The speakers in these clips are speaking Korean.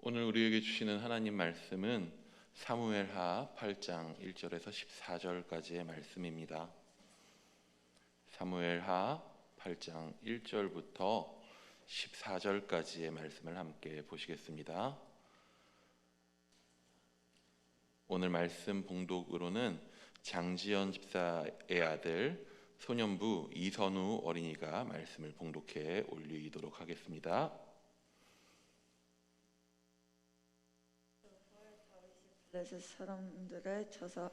오늘 우리에게 주시는 하나님 말씀은 사무엘하 8장 1절에서 14절까지의 말씀입니다. 사무엘하 8장 1절부터 14절까지의 말씀을 함께 보시겠습니다. 오늘 말씀 봉독으로는 장지연 집사의 아들 소년부 이선우 어린이가 말씀을 봉독해 올리도록 하겠습니다. 블레셋 사람들의 쳐서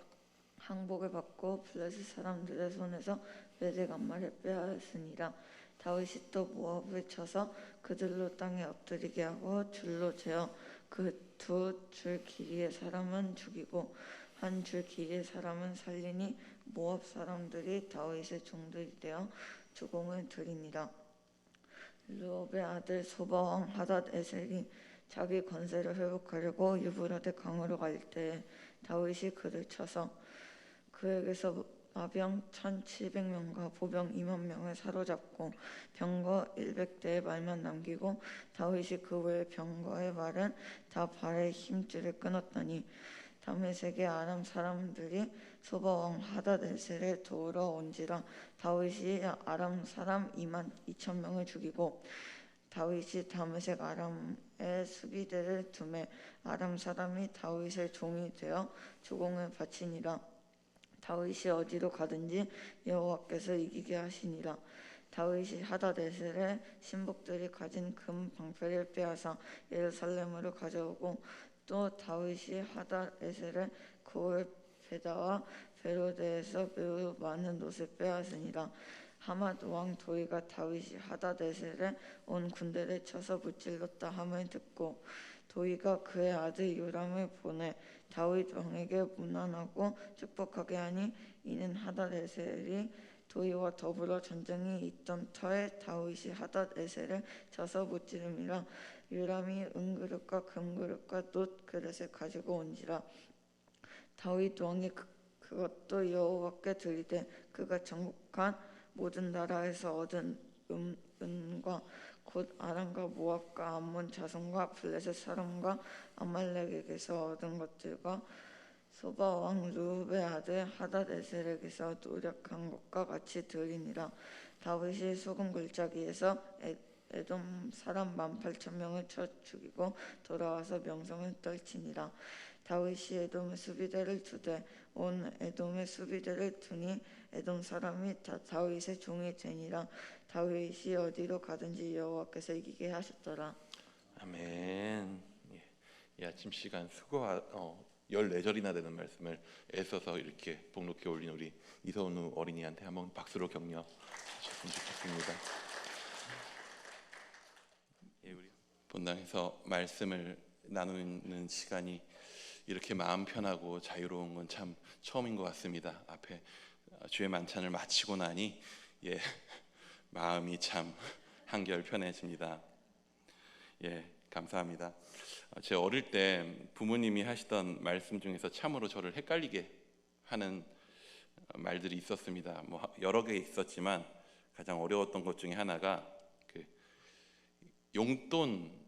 항복을 받고 블레셋 사람들의 손에서 메색 한 마리 빼앗으니라. 다윗이 또 모압을 쳐서 그들로 땅에 엎드리게 하고 줄로 재어 그 두 줄 길이의 사람은 죽이고 한 줄 길이의 사람은 살리니 모압 사람들이 다윗의 종들이 되어 주공을 드리니라. 르홉의 아들 소바왕 하닷 에셀이 자기 권세를 회복하려고 유브라데 강으로 갈 때 다윗이 그를 쳐서 그에게서 마병 1,700명과 보병 2만 명을 사로잡고 병거 100대의 말만 남기고 다윗이 그 외 병거의 말은 다 발의 힘줄을 끊었더니 다메섹의 아람 사람들이 소바왕 하닷에셀을 도우러 온지라. 다윗이 아람 사람 2만 2천 명을 죽이고 다윗이 다메섹 아람의 수비대를 두매 아람 사람이 다윗의 종이 되어 주공을 바치니라. 다윗이 어디로 가든지 여호와께서 이기게 하시니라. 다윗이 하닷에셀의 신복들이 가진 금 방패를 빼앗아 예루살렘으로 가져오고 또 다윗이 하닷에셀의 고을 베다와 베로데에서 매우 많은 옷을 빼앗으니라. 하맛 왕 도이가 다윗이 하닷에셀에 온 군대를 쳐서 무찔렀다 함을 듣고 도이가 그의 아들 요람을 보내 다윗 왕에게 문안하고 축복하게 하니 이는 하닷에셀이 도이와 더불어 전쟁이 있던 터에 다윗이 하닷에셀을 쳐서 무찌름이라. 요람이 은그릇과 금그릇과 놋 그릇을 가지고 온지라. 다윗 왕이 그것도 여호와께 드리되 그가 정복한 모든 나라에서 얻은 은과 곧 아람과 모압과 암몬 자손과 블레셋 사람과 아말렉에게서 얻은 것들과 소바 왕 르홉의 아들 하닷에셀에게서 노력한 것과 같이 드리니라. 다윗이 소금 골짜기에서 에돔 사람 18,000명을 쳐 죽이고 돌아와서 명성을 떨치니라. 다윗이 에돔의 수비대를 두되 온 에돔의 수비대를 두니 에돔 사람이 다 다윗의 종이 되니라. 다윗이 어디로 가든지 여호와께서 이기게 하셨더라. 아멘. 이 아침 시간 14절이나 되는 말씀을 애써서 이렇게 봉독해 올린 우리 이선우 어린이한테 한번 박수로 격려 주셨으면 좋겠습니다. 우리 본당에서 말씀을 나누는 시간이 이렇게 마음 편하고 자유로운 건 참 처음인 것 같습니다. 앞에 주의 만찬을 마치고 나니 마음이 참 한결 편해집니다. 감사합니다. 제 어릴 때 부모님이 하시던 말씀 중에서 참으로 저를 헷갈리게 하는 말들이 있었습니다. 여러 개 있었지만 가장 어려웠던 것 중에 하나가 용돈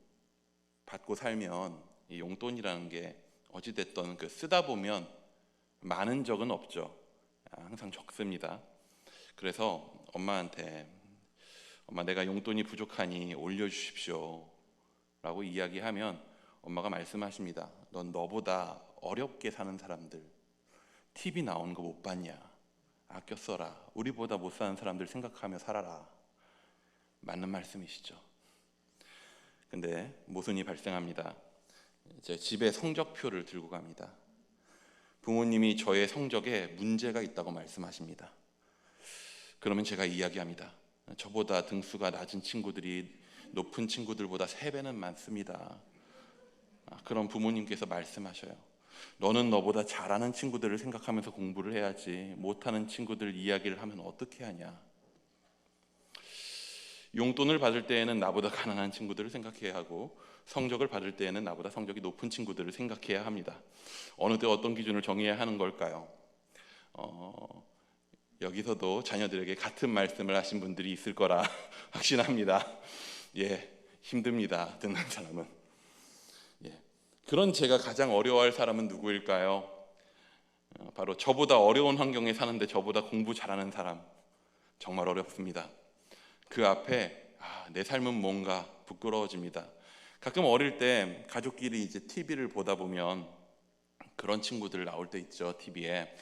받고 살면 이 용돈이라는 게 어찌됐든 쓰다 보면 많은 적은 없죠. 항상 적습니다. 그래서 엄마한테 엄마 내가 용돈이 부족하니 올려주십시오 라고 이야기하면 엄마가 말씀하십니다. 넌 너보다 어렵게 사는 사람들 TV 나오는 거 못 봤냐? 아껴 써라. 우리보다 못 사는 사람들 생각하며 살아라. 맞는 말씀이시죠. 근데 모순이 발생합니다. 제 집에 성적표를 들고 갑니다. 부모님이 저의 성적에 문제가 있다고 말씀하십니다. 그러면 제가 이야기합니다. 저보다 등수가 낮은 친구들이 높은 친구들보다 3배는 많습니다. 그럼 부모님께서 말씀하셔요. 너는 너보다 잘하는 친구들을 생각하면서 공부를 해야지 못하는 친구들 이야기를 하면 어떻게 하냐. 용돈을 받을 때에는 나보다 가난한 친구들을 생각해야 하고 성적을 받을 때에는 나보다 성적이 높은 친구들을 생각해야 합니다. 어느 때 어떤 기준을 정해야 하는 걸까요? 여기서도 자녀들에게 같은 말씀을 하신 분들이 있을 거라 확신합니다. 힘듭니다. 듣는 사람은. 그런 제가 가장 어려워할 사람은 누구일까요? 바로 저보다 어려운 환경에 사는데 저보다 공부 잘하는 사람. 정말 어렵습니다. 그 앞에 내 삶은 뭔가 부끄러워집니다. 가끔 어릴 때 가족끼리 이제 TV를 보다 보면 그런 친구들 나올 때 있죠. TV에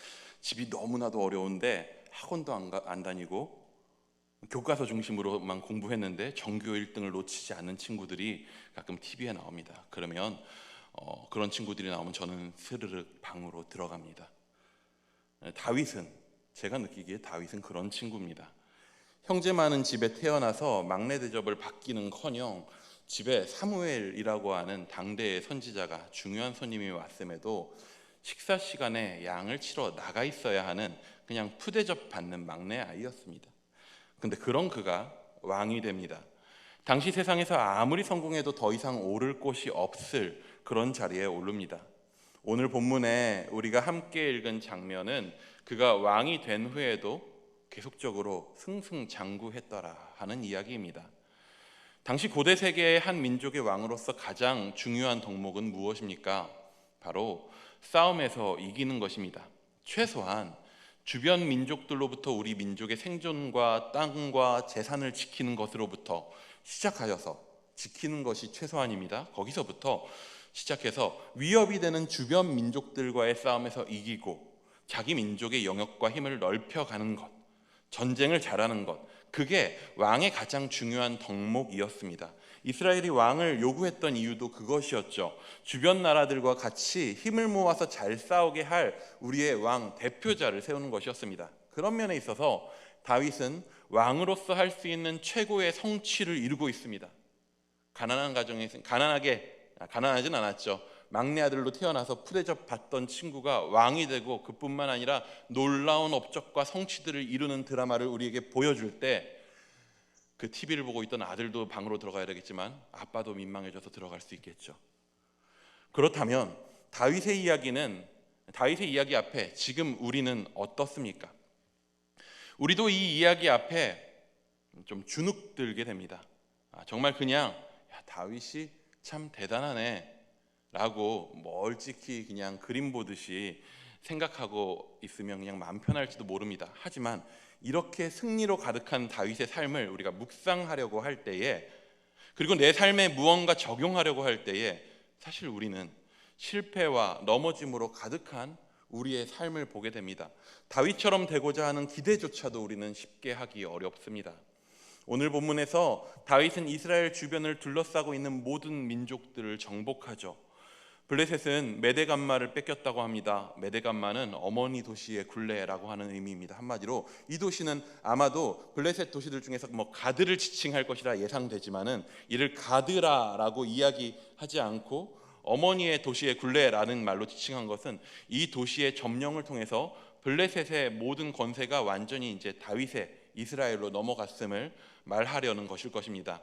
집이 너무나도 어려운데 학원도 안 다니고 교과서 중심으로만 공부했는데 전교 1등을 놓치지 않는 친구들이 가끔 TV에 나옵니다. 그러면 그런 친구들이 나오면 저는 스르륵 방으로 들어갑니다. 다윗은, 제가 느끼기에 다윗은 그런 친구입니다. 형제 많은 집에 태어나서 막내 대접을 받기는커녕 집에 사무엘이라고 하는 당대의 선지자가 중요한 손님이 왔음에도 식사 시간에 양을 치러 나가 있어야 하는 그냥 푸대접 받는 막내 아이였습니다. 근데 그런 그가 왕이 됩니다. 당시 세상에서 아무리 성공해도 더 이상 오를 곳이 없을 그런 자리에 오릅니다. 오늘 본문에 우리가 함께 읽은 장면은 그가 왕이 된 후에도 계속적으로 승승장구했더라 하는 이야기입니다. 당시 고대 세계의 한 민족의 왕으로서 가장 중요한 덕목은 무엇입니까? 바로 싸움에서 이기는 것입니다. 최소한 주변 민족들로부터 우리 민족의 생존과 땅과 재산을 지키는 것으로부터 시작하여서 지키는 것이 최소한입니다. 거기서부터 시작해서 위협이 되는 주변 민족들과의 싸움에서 이기고 자기 민족의 영역과 힘을 넓혀가는 것, 전쟁을 잘하는 것, 그게 왕의 가장 중요한 덕목이었습니다. 이스라엘이 왕을 요구했던 이유도 그것이었죠. 주변 나라들과 같이 힘을 모아서 잘 싸우게 할 우리의 왕 대표자를 세우는 것이었습니다. 그런 면에 있어서 다윗은 왕으로서 할 수 있는 최고의 성취를 이루고 있습니다. 가난한 가정에서 가난하진 않았죠. 막내 아들로 태어나서 푸대접 받던 친구가 왕이 되고 그뿐만 아니라 놀라운 업적과 성취들을 이루는 드라마를 우리에게 보여줄 때 그 TV를 보고 있던 아들도 방으로 들어가야 되겠지만 아빠도 민망해져서 들어갈 수 있겠죠. 그렇다면 다윗의 이야기 앞에 지금 우리는 어떻습니까? 우리도 이 이야기 앞에 좀 주눅들게 됩니다. 정말 그냥 다윗이 참 대단하네 라고 멀찍이 그냥 그림 보듯이 생각하고 있으면 그냥 마음 편할지도 모릅니다. 하지만 이렇게 승리로 가득한 다윗의 삶을 우리가 묵상하려고 할 때에, 그리고 내 삶에 무언가 적용하려고 할 때에 사실 우리는 실패와 넘어짐으로 가득한 우리의 삶을 보게 됩니다. 다윗처럼 되고자 하는 기대조차도 우리는 쉽게 하기 어렵습니다. 오늘 본문에서 다윗은 이스라엘 주변을 둘러싸고 있는 모든 민족들을 정복하죠. 블레셋은 메대감마를 뺏겼다고 합니다. 메대감마는 어머니 도시의 굴레라고 하는 의미입니다. 한마디로 이 도시는 아마도 블레셋 도시들 중에서 가드를 지칭할 것이라 예상되지만은 이를 가드라라고 이야기하지 않고 어머니의 도시의 굴레라는 말로 지칭한 것은 이 도시의 점령을 통해서 블레셋의 모든 권세가 완전히 이제 다윗의 이스라엘로 넘어갔음을 말하려는 것일 것입니다.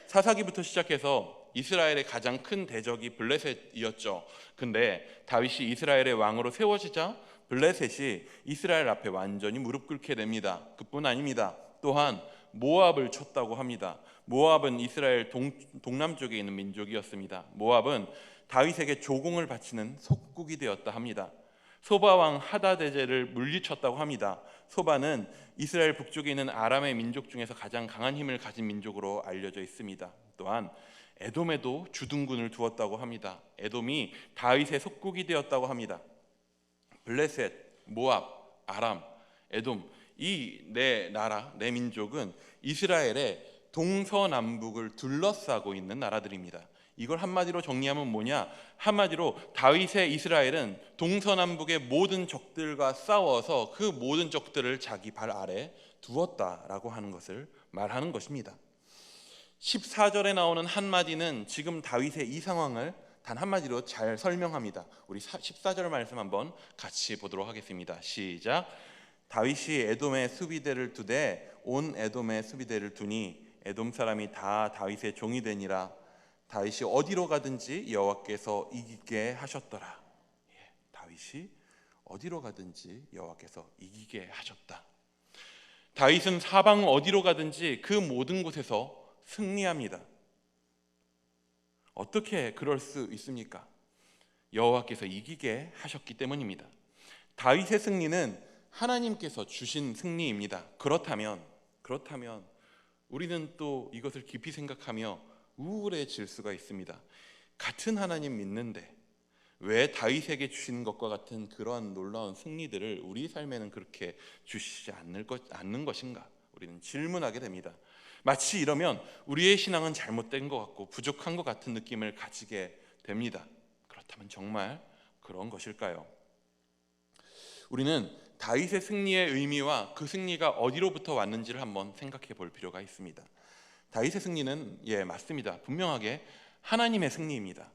사사기부터 시작해서 이스라엘의 가장 큰 대적이 블레셋이었죠. 근데 다윗이 이스라엘의 왕으로 세워지자 블레셋이 이스라엘 앞에 완전히 무릎 꿇게 됩니다. 그뿐 아닙니다. 또한 모압을 쳤다고 합니다. 모압은 이스라엘 동남쪽에 있는 민족이었습니다. 모압은 다윗에게 조공을 바치는 속국이 되었다 합니다. 소바 왕 하다데제를 물리쳤다고 합니다. 소바는 이스라엘 북쪽에 있는 아람의 민족 중에서 가장 강한 힘을 가진 민족으로 알려져 있습니다. 또한 에돔에도 주둔군을 두었다고 합니다. 에돔이 다윗의 속국이 되었다고 합니다. 블레셋, 모압, 아람, 에돔, 이 네 나라, 네 민족은 이스라엘의 동서남북을 둘러싸고 있는 나라들입니다. 이걸 한마디로 정리하면 뭐냐? 한마디로 다윗의 이스라엘은 동서남북의 모든 적들과 싸워서 그 모든 적들을 자기 발 아래 두었다라고 하는 것을 말하는 것입니다. 14절에 나오는 한마디는 지금 다윗의 이 상황을 단 한마디로 잘 설명합니다. 우리 14절 말씀 한번 같이 보도록 하겠습니다. 시작. 다윗이 에돔의 수비대를 두되 온 에돔의 수비대를 두니 에돔 사람이 다 다윗의 종이 되니라. 다윗이 어디로 가든지 여호와께서 이기게 하셨더라. 다윗이 어디로 가든지 여호와께서 이기게 하셨다. 다윗은 사방 어디로 가든지 그 모든 곳에서 승리합니다. 어떻게 그럴 수 있습니까? 여호와께서 이기게 하셨기 때문입니다. 다윗의 승리는 하나님께서 주신 승리입니다. 그렇다면 우리는 또 이것을 깊이 생각하며 우울해질 수가 있습니다. 같은 하나님 믿는데 왜 다윗에게 주신 것과 같은 그러한 놀라운 승리들을 우리 삶에는 그렇게 주시지 않는 것인가? 우리는 질문하게 됩니다. 마치 이러면 우리의 신앙은 잘못된 것 같고 부족한 것 같은 느낌을 가지게 됩니다. 그렇다면 정말 그런 것일까요? 우리는 다윗의 승리의 의미와 그 승리가 어디로부터 왔는지를 한번 생각해 볼 필요가 있습니다. 다윗의 승리는 맞습니다. 분명하게 하나님의 승리입니다.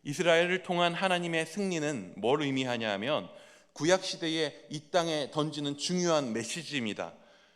이스라엘을 통한 하나님의 승리는 뭘 의미하냐 하면 구약 시대에 이 땅에 던지는 중요한 메시지입니다.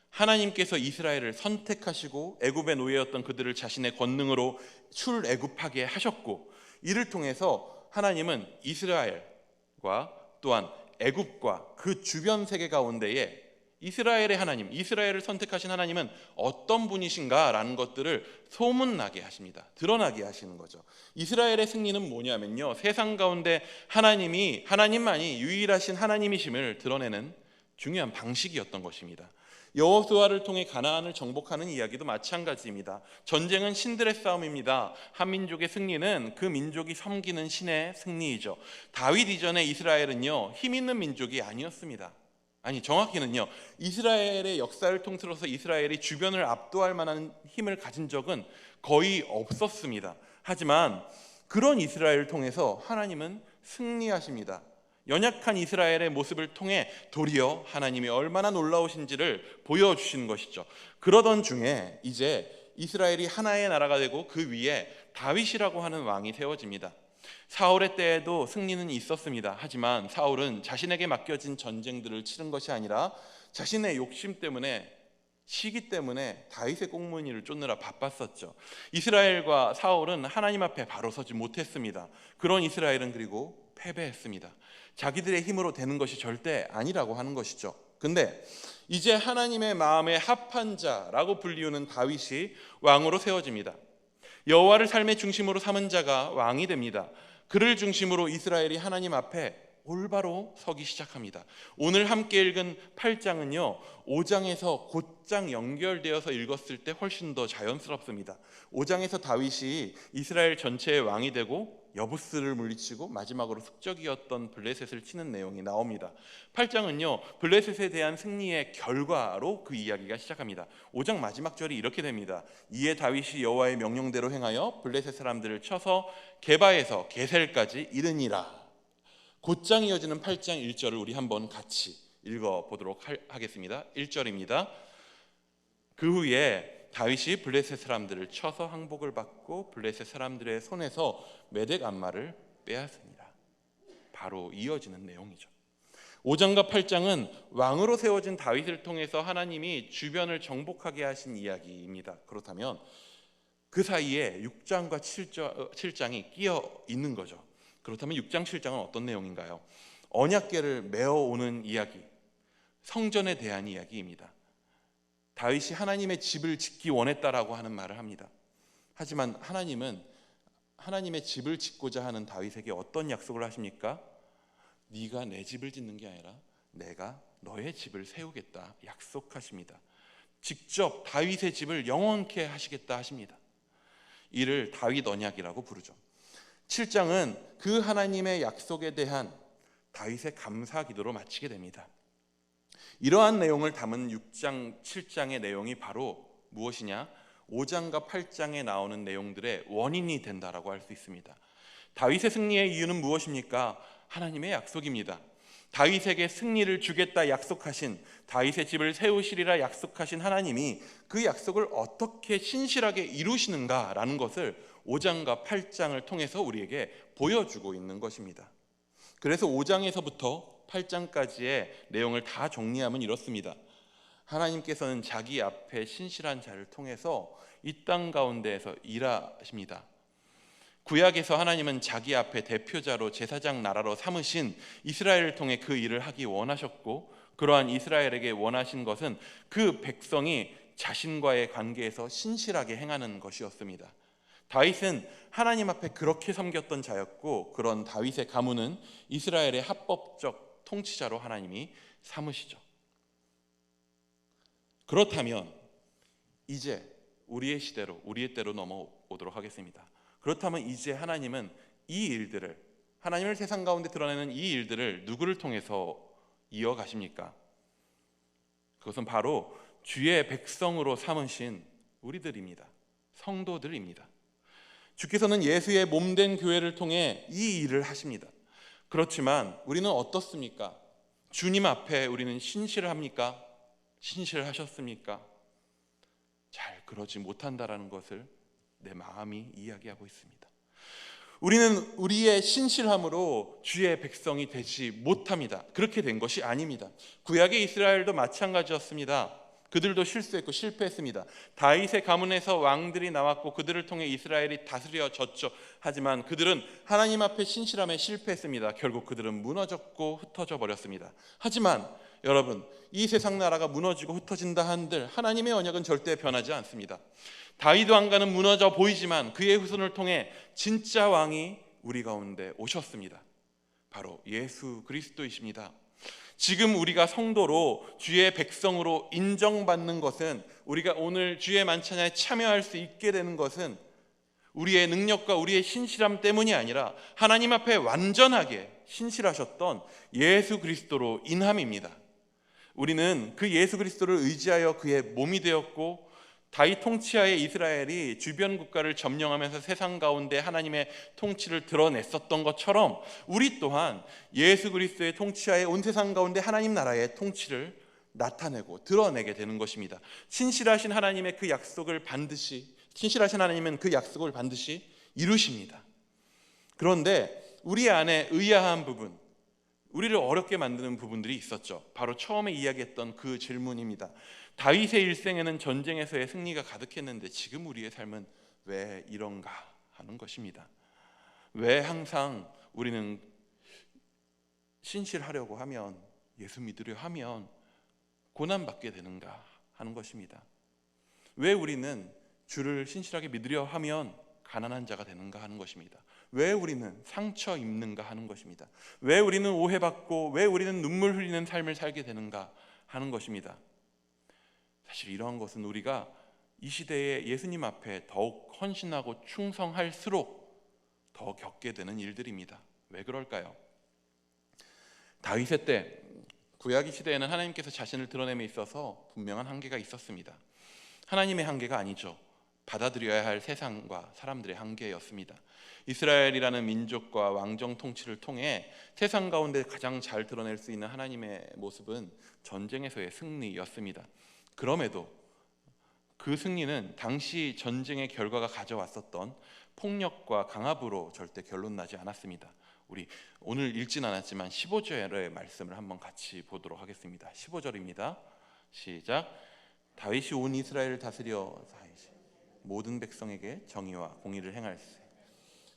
하나님께서 이스라엘을 선택하시고 애굽의 노예였던 그들을 자신의 권능으로 출애굽하게 하셨고, 이를 통해서 하나님은 이스라엘과 또한 애굽과 그 주변 세계 가운데에 이스라엘의 하나님, 이스라엘을 선택하신 하나님은 어떤 분이신가라는 것들을 소문나게 하십니다. 드러나게 하시는 거죠. 이스라엘의 승리는 뭐냐면요, 세상 가운데 하나님만이 유일하신 하나님이심을 드러내는 중요한 방식이었던 것입니다. 여호수아를 통해 가나안을 정복하는 이야기도 마찬가지입니다. 전쟁은 신들의 싸움입니다. 한 민족의 승리는 그 민족이 섬기는 신의 승리이죠. 다윗 이전의 이스라엘은요, 힘 있는 민족이 아니었습니다. 정확히는요, 이스라엘의 역사를 통틀어서 이스라엘이 주변을 압도할 만한 힘을 가진 적은 거의 없었습니다. 하지만 그런 이스라엘을 통해서 하나님은 승리하십니다. 연약한 이스라엘의 모습을 통해 도리어 하나님이 얼마나 놀라우신지를 보여주시는 것이죠. 그러던 중에 이제 이스라엘이 하나의 나라가 되고 그 위에 다윗이라고 하는 왕이 세워집니다. 사울의 때에도 승리는 있었습니다. 하지만 사울은 자신에게 맡겨진 전쟁들을 치른 것이 아니라 자신의 욕심 때문에, 시기 때문에 다윗의 꽁무니를 쫓느라 바빴었죠. 이스라엘과 사울은 하나님 앞에 바로 서지 못했습니다. 그런 이스라엘은 그리고 패배했습니다. 자기들의 힘으로 되는 것이 절대 아니라고 하는 것이죠. 근데 이제 하나님의 마음에 합한 자라고 불리우는 다윗이 왕으로 세워집니다. 여호와를 삶의 중심으로 삼은 자가 왕이 됩니다. 그를 중심으로 이스라엘이 하나님 앞에 올바로 서기 시작합니다. 오늘 함께 읽은 8장은요 5장에서 곧장 연결되어서 읽었을 때 훨씬 더 자연스럽습니다. 5장에서 다윗이 이스라엘 전체의 왕이 되고 여부스를 물리치고 마지막으로 숙적이었던 블레셋을 치는 내용이 나옵니다. 8장은요 블레셋에 대한 승리의 결과로 그 이야기가 시작합니다. 5장 마지막 절이 이렇게 됩니다. 이에 다윗이 여호와의 명령대로 행하여 블레셋 사람들을 쳐서 게바에서 게셀까지 이르니라. 곧장 이어지는 8장 1절을 우리 한번 같이 읽어보도록 하겠습니다. 1절입니다. 그 후에 다윗이 블레셋 사람들을 쳐서 항복을 받고 블레셋 사람들의 손에서 메덱 암마를 빼앗습니다. 바로 이어지는 내용이죠. 5장과 8장은 왕으로 세워진 다윗을 통해서 하나님이 주변을 정복하게 하신 이야기입니다. 그렇다면 그 사이에 6장과 7장이 끼어 있는 거죠. 그렇다면 6장, 7장은 어떤 내용인가요? 언약궤를 메어오는 이야기, 성전에 대한 이야기입니다. 다윗이 하나님의 집을 짓기 원했다라고 하는 말을 합니다. 하지만 하나님은 하나님의 집을 짓고자 하는 다윗에게 어떤 약속을 하십니까? 네가 내 집을 짓는 게 아니라 내가 너의 집을 세우겠다 약속하십니다. 직접 다윗의 집을 영원케 하시겠다 하십니다. 이를 다윗 언약이라고 부르죠. 7장은 그 하나님의 약속에 대한 다윗의 감사 기도로 마치게 됩니다. 이러한 내용을 담은 6장, 7장의 내용이 바로 무엇이냐? 5장과 8장에 나오는 내용들의 원인이 된다라고 할 수 있습니다. 다윗의 승리의 이유는 무엇입니까? 하나님의 약속입니다. 다윗에게 승리를 주겠다 약속하신, 다윗의 집을 세우시리라 약속하신 하나님이 그 약속을 어떻게 신실하게 이루시는가라는 것을 5장과 8장을 통해서 우리에게 보여주고 있는 것입니다. 그래서 5장에서부터 8장까지의 내용을 다 정리하면 이렇습니다. 하나님께서는 자기 앞에 신실한 자를 통해서 이 땅 가운데에서 일하십니다. 구약에서 하나님은 자기 앞에 대표자로 제사장 나라로 삼으신 이스라엘을 통해 그 일을 하기 원하셨고, 그러한 이스라엘에게 원하신 것은 그 백성이 자신과의 관계에서 신실하게 행하는 것이었습니다. 다윗은 하나님 앞에 그렇게 섬겼던 자였고, 그런 다윗의 가문은 이스라엘의 합법적 통치자로 하나님이 삼으시죠. 그렇다면 이제 우리의 시대로, 우리의 때로 넘어오도록 하겠습니다. 그렇다면 이제 하나님은 이 일들을, 하나님을 세상 가운데 드러내는 이 일들을 누구를 통해서 이어가십니까? 그것은 바로 주의 백성으로 삼으신 우리들입니다. 성도들입니다. 주께서는 예수의 몸된 교회를 통해 이 일을 하십니다. 그렇지만 우리는 어떻습니까? 주님 앞에 우리는 신실을 합니까? 신실을 하셨습니까? 잘 그러지 못한다라는 것을 내 마음이 이야기하고 있습니다. 우리는 우리의 신실함으로 주의 백성이 되지 못합니다. 그렇게 된 것이 아닙니다. 구약의 이스라엘도 마찬가지였습니다. 그들도 실수했고 실패했습니다. 다윗의 가문에서 왕들이 나왔고 그들을 통해 이스라엘이 다스려졌죠. 하지만 그들은 하나님 앞에 신실함에 실패했습니다. 결국 그들은 무너졌고 흩어져 버렸습니다. 하지만 여러분, 이 세상 나라가 무너지고 흩어진다 한들 하나님의 언약은 절대 변하지 않습니다. 다윗 왕가는 무너져 보이지만 그의 후손을 통해 진짜 왕이 우리 가운데 오셨습니다. 바로 예수 그리스도이십니다. 지금 우리가 성도로 주의 백성으로 인정받는 것은, 우리가 오늘 주의 만찬에 참여할 수 있게 되는 것은 우리의 능력과 우리의 신실함 때문이 아니라 하나님 앞에 완전하게 신실하셨던 예수 그리스도로 인함입니다. 우리는 그 예수 그리스도를 의지하여 그의 몸이 되었고, 다윗 통치하에 이스라엘이 주변 국가를 점령하면서 세상 가운데 하나님의 통치를 드러냈었던 것처럼 우리 또한 예수 그리스도의 통치하에 온 세상 가운데 하나님 나라의 통치를 나타내고 드러내게 되는 것입니다. 신실하신 하나님의 그 약속을 반드시, 신실하신 하나님은 그 약속을 반드시 이루십니다. 그런데 우리 안에 의아한 부분, 우리를 어렵게 만드는 부분들이 있었죠. 바로 처음에 이야기했던 그 질문입니다. 다윗의 일생에는 전쟁에서의 승리가 가득했는데 지금 우리의 삶은 왜 이런가 하는 것입니다. 왜 항상 우리는 신실하려고 하면, 예수 믿으려 하면 고난받게 되는가 하는 것입니다. 왜 우리는 주를 신실하게 믿으려 하면 가난한 자가 되는가 하는 것입니다. 왜 우리는 상처 입는가 하는 것입니다. 왜 우리는 오해받고, 왜 우리는 눈물 흘리는 삶을 살게 되는가 하는 것입니다. 사실 이러한 것은 우리가 이 시대에 예수님 앞에 더욱 헌신하고 충성할수록 더 겪게 되는 일들입니다. 왜 그럴까요? 다윗의 때, 구약 시대에는 하나님께서 자신을 드러냄에 있어서 분명한 한계가 있었습니다. 하나님의 한계가 아니죠. 받아들여야 할 세상과 사람들의 한계였습니다. 이스라엘이라는 민족과 왕정 통치를 통해 세상 가운데 가장 잘 드러낼 수 있는 하나님의 모습은 전쟁에서의 승리였습니다. 그럼에도 그 승리는 당시 전쟁의 결과가 가져왔었던 폭력과 강압으로 절대 결론 나지 않았습니다. 우리 오늘 읽진 않았지만 15절의 말씀을 한번 같이 보도록 하겠습니다. 15절입니다. 시작. 다윗이 온 이스라엘을 다스려 모든 백성에게 정의와 공의를 행할세.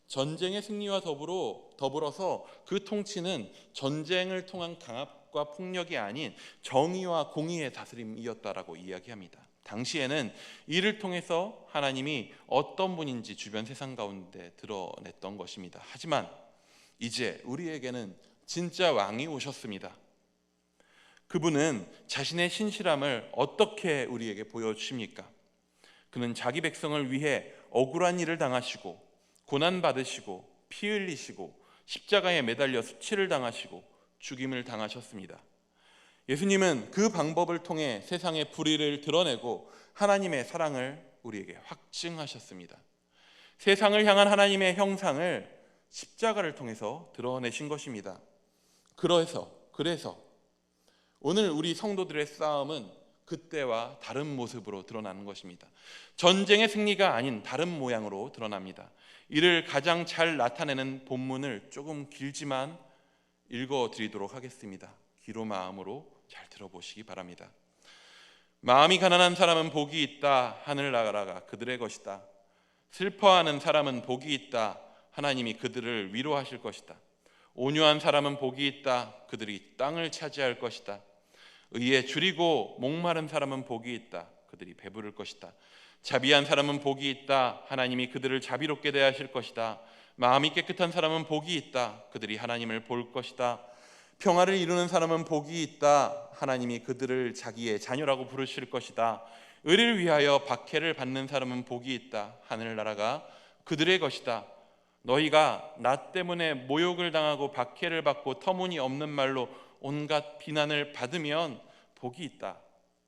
전쟁의 승리와 더불어서 그 통치는 전쟁을 통한 강압과 폭력이 아닌 정의와 공의의 다스림이었다라고 이야기합니다. 당시에는 이를 통해서 하나님이 어떤 분인지 주변 세상 가운데 드러냈던 것입니다. 하지만 이제 우리에게는 진짜 왕이 오셨습니다. 그분은 자신의 신실함을 어떻게 우리에게 보여주십니까? 그는 자기 백성을 위해 억울한 일을 당하시고 고난받으시고 피 흘리시고 십자가에 매달려 수치를 당하시고 죽임을 당하셨습니다. 예수님은 그 방법을 통해 세상의 불의를 드러내고 하나님의 사랑을 우리에게 확증하셨습니다. 세상을 향한 하나님의 형상을 십자가를 통해서 드러내신 것입니다. 그래서 오늘 우리 성도들의 싸움은 그때와 다른 모습으로 드러나는 것입니다. 전쟁의 승리가 아닌 다른 모양으로 드러납니다. 이를 가장 잘 나타내는 본문을 조금 길지만 읽어드리도록 하겠습니다. 귀로 마음으로 잘 들어보시기 바랍니다. 마음이 가난한 사람은 복이 있다. 하늘나라가 그들의 것이다. 슬퍼하는 사람은 복이 있다. 하나님이 그들을 위로하실 것이다. 온유한 사람은 복이 있다. 그들이 땅을 차지할 것이다. 의에 줄이고 목마른 사람은 복이 있다. 그들이 배부를 것이다. 자비한 사람은 복이 있다. 하나님이 그들을 자비롭게 대하실 것이다. 마음이 깨끗한 사람은 복이 있다. 그들이 하나님을 볼 것이다. 평화를 이루는 사람은 복이 있다. 하나님이 그들을 자기의 자녀라고 부르실 것이다. 의를 위하여 박해를 받는 사람은 복이 있다. 하늘나라가 그들의 것이다. 너희가 나 때문에 모욕을 당하고 박해를 받고 터무니없는 말로 온갖 비난을 받으면 복이 있다.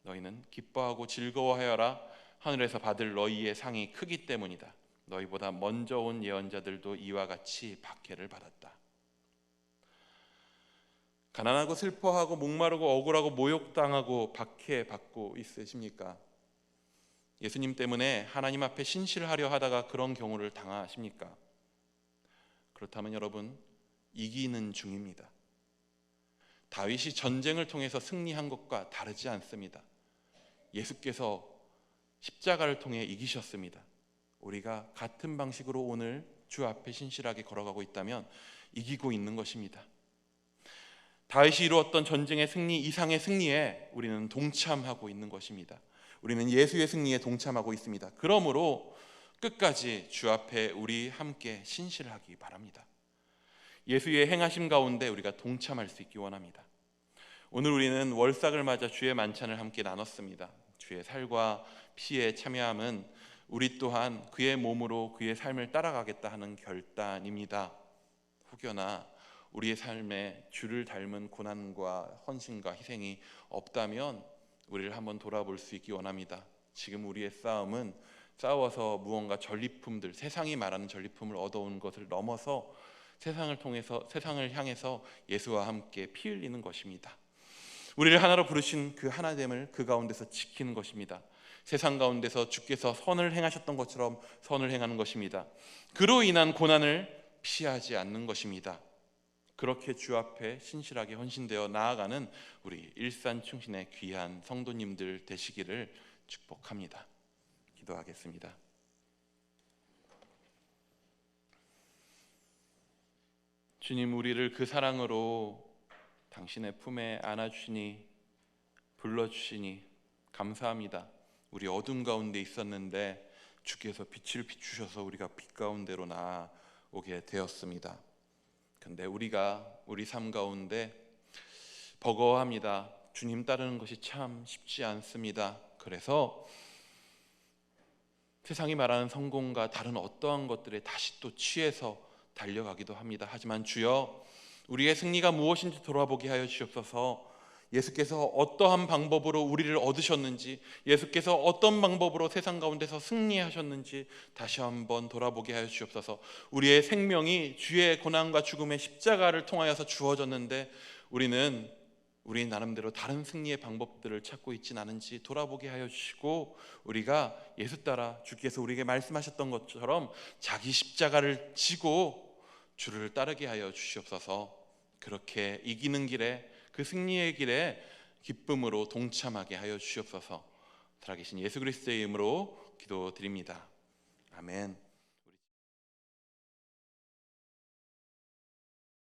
너희는 기뻐하고 즐거워하여라. 하늘에서 받을 너희의 상이 크기 때문이다. 너희보다 먼저 온 예언자들도 이와 같이 박해를 받았다. 가난하고 슬퍼하고 목마르고 억울하고 모욕당하고 박해받고 있으십니까? 예수님 때문에 하나님 앞에 신실하려 하다가 그런 경우를 당하십니까? 그렇다면 여러분, 이기는 중입니다. 다윗이 전쟁을 통해서 승리한 것과 다르지 않습니다. 예수께서 십자가를 통해 이기셨습니다. 우리가 같은 방식으로 오늘 주 앞에 신실하게 걸어가고 있다면 이기고 있는 것입니다. 다윗이 이루었던 전쟁의 승리 이상의 승리에 우리는 동참하고 있는 것입니다. 우리는 예수의 승리에 동참하고 있습니다. 그러므로 끝까지 주 앞에 우리 함께 신실하기 바랍니다. 예수의 행하심 가운데 우리가 동참할 수 있기 원합니다. 오늘 우리는 월삭을 맞아 주의 만찬을 함께 나눴습니다. 주의 살과 피에 참여함은 우리 또한 그의 몸으로 그의 삶을 따라가겠다 하는 결단입니다. 혹여나 우리의 삶에 주를 닮은 고난과 헌신과 희생이 없다면 우리를 한번 돌아볼 수 있기 원합니다. 지금 우리의 싸움은 싸워서 무언가 전리품들, 세상이 말하는 전리품을 얻어온 것을 넘어서 세상을 향해서 예수와 함께 피 흘리는 것입니다. 우리를 하나로 부르신 그 하나됨을 그 가운데서 지키는 것입니다. 세상 가운데서 주께서 선을 행하셨던 것처럼 선을 행하는 것입니다. 그로 인한 고난을 피하지 않는 것입니다. 그렇게 주 앞에 신실하게 헌신되어 나아가는 우리 일산 충신의 귀한 성도님들 되시기를 축복합니다. 기도하겠습니다. 주님, 우리를 그 사랑으로 당신의 품에 안아주시니 불러주시니 감사합니다. 우리 어둠 가운데 있었는데 주께서 빛을 비추셔서 우리가 빛 가운데로 나아오게 되었습니다. 근데 우리가 우리 삶 가운데 버거워합니다. 주님 따르는 것이 참 쉽지 않습니다. 그래서 세상이 말하는 성공과 다른 어떠한 것들에 다시 또 취해서 달려가기도 합니다. 하지만 주여, 우리의 승리가 무엇인지 돌아보게 하여 주옵소서. 예수께서 어떠한 방법으로 우리를 얻으셨는지, 예수께서 어떤 방법으로 세상 가운데서 승리하셨는지 다시 한번 돌아보게 하여 주옵소서. 우리의 생명이 주의 고난과 죽음의 십자가를 통하여서 주어졌는데 우리 나름대로 다른 승리의 방법들을 찾고 있진 않은지 돌아보게 하여 주시고, 우리가 예수 따라 주께서 우리에게 말씀하셨던 것처럼 자기 십자가를 지고 주를 따르게 하여 주시옵소서. 그렇게 이기는 길에, 그 승리의 길에 기쁨으로 동참하게 하여 주시옵소서. 살아계신 예수 그리스도의 이름으로 기도드립니다. 아멘.